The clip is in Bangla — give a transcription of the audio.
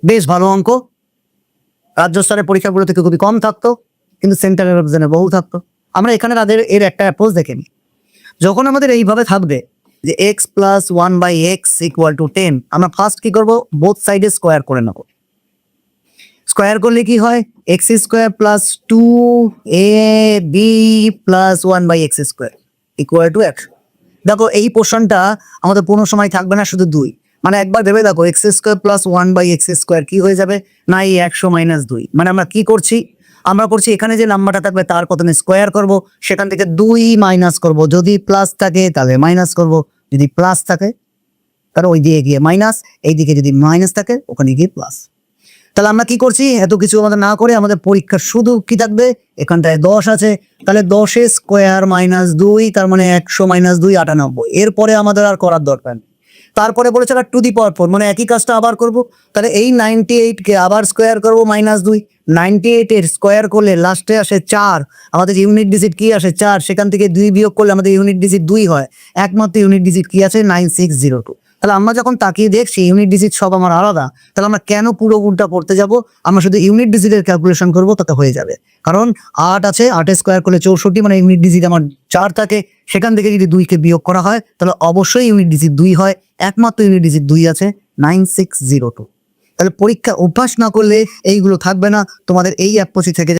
বেশ ভালো অঙ্ক, রাজ্য স্তরের পরীক্ষাগুলো থেকে খুবই কম থাকতো, কিন্তু সেন্ট্রাল এক্সামে বহু থাকতো। আমরা এখানে তাদের এর একটা অ্যাপ্রোচ দেখে নিই। যখন আমাদের এইভাবে থাকবে যে x plus one by x equal to 10, আমরা ফার্স্ট কি করবো, বোথ সাইডে স্কোয়ার করে নেবো। স্কোয়ার করলে কি হয়, x square plus 2ab plus 1/x² equal to 1। দেখো এই পোর্শনটা আমাদের কোনো সময় থাকবে না, শুধু 2। মানে একবার ভেবে দেখো, এক্স স্কোয়ার প্লাস 1/x² কি হয়ে যাবে না, এই 100 - 2। মানে আমরা কি করছি, আমরা করছি এখানে যে নাম্বারটা থাকবে তার কত স্কোয়ার করব, সেখান থেকে 2 মাইনাস করব, যদি প্লাস থাকে তাহলে মাইনাস করব, যদি প্লাস থাকে তাহলে ওই দিকে গিয়ে মাইনাস, এই দিকে যদি মাইনাস থাকে ওখানে গিয়ে প্লাস। তাহলে আমরা কি করছি, এত কিছু আমাদের না করে আমাদের পরীক্ষা শুধু কি থাকবে, এখানটায় 10 আছে, তাহলে 10 স্কোয়ার মাইনাস 2, তার মানে 100 - 2 98। এরপরে আমাদের আর করার দরকার নেই। তারপরে বলেছে টু দি পাওয়ার 4, মানে একই কাজটা আবার করব। তাহলে এই 98 কে আবার স্কোয়ার করবো -2, 98 এর স্কোয়ার করলে লাস্টে আসে 4, আমাদের ইউনিট ডিজিট কি আসে 4, সেখান থেকে 2 বিয়োগ করলে আমাদের ইউনিট ডিজিট 2 হয়। একমাত্র ইউনিট ডিজিট কি আছে 9602। তাহলে আমরা যখন তাকিয়ে দেখছি ইউনিট ডিজিট সব আমার আলাদা, তাহলে আমরা কেন পুরো উল্টা করতে যাব, আমরা শুধু ইউনিট ডিজিটের ক্যালকুলেশন করব, তাতে হয়ে যাবে। কারণ 8 আছে, 8 স্কোয়ার করলে 64, মানে ইউনিট ডিজিট আমার 4 থাকে, সেখান থেকে যদি 2 কে বিয়োগ করা হয় তাহলে অবশ্যই ইউনিট ডিজিট 2 হয়। একমাত্র ইউনিট ডিজিট 2 আছে, 9602। তাহলে পরীক্ষা অভ্যাস না করলে এইগুলো থাকবে না, তোমাদের এই অ্যাপ্রোচই থেকে